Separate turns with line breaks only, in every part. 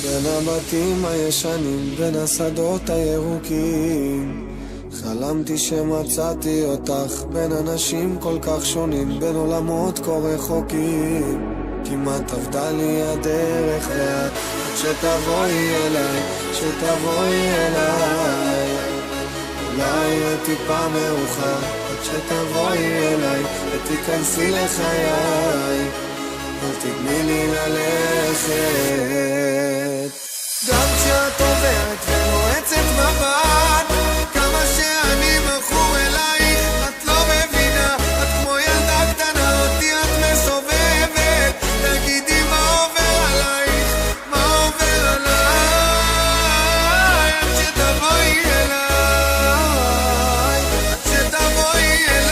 בין הבתים הישנים, בין השדות הירוקים, חלמתי שמצאתי אותך בין אנשים כל כך שונים, בין עולמות כה רחוקים. כמעט עבדה לי הדרך ואת שתבואי אליי, שתבואי אליי. אולי טיפה מאוחר, עד שתבואי אליי ותיכנסי לחיי, אל תתני לי ללכת. גם כשאת עוברת ונועצת מבט, כמה שאני מכור אלייך, את לא מבינה, את כמו ילדה קטנה, אותי את מסובבת. תגידי מה עובר עלייך, מה עובר עליי, עד שתבואי אליי, עד שתבואי אליי,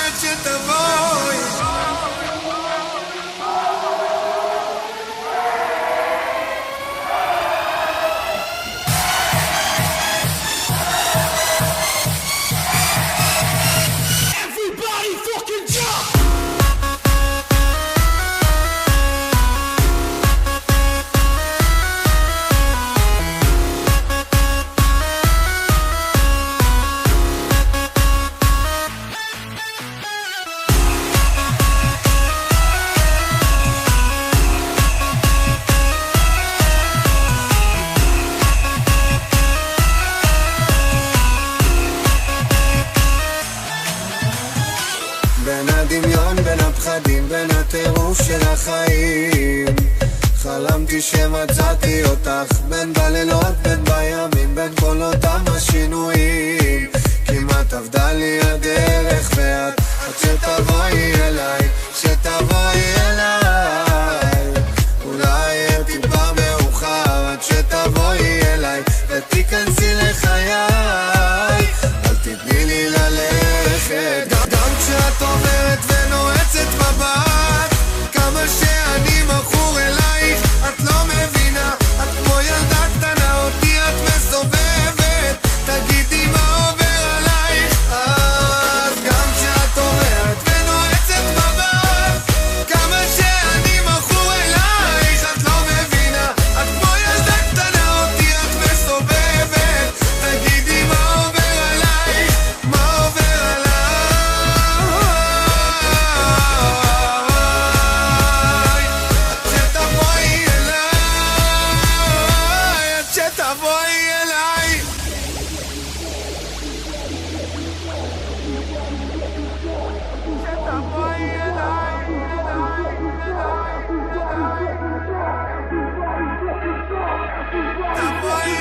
עד שתבואי. בין הדמיון, בין הפחדים, בין הטירוף של החיים, חלמתי שמצאתי אותך בין בלילות, בין בימים, בין כל אותם השינויים. כמעט עבדה לי הדרך ואת עד שתבואי אליי, שתבואי אליי. אולי טיפה מאוחר, עד שתבואי אליי ותיכנסי לחיי, אל תתני לי ללכת. גם כשאת עוברת ונועצת מבט, כמה שאני מכור אלייך, את לא מבינה, את כמו ילדה קטנה, אותי את מסובבת. תגידי מה עובר עלייך, אז גם כשאת עוברת ונועצת מבט, כמה שאני מכור אלייך, את לא מבינה, את כמו ילדה קטנה, אותי את מסובבת. תגידי מה עובר עלייך, מה עובר עלייך, שתבואי אליי. שתבואי אליי. תבואי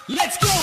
Let's go!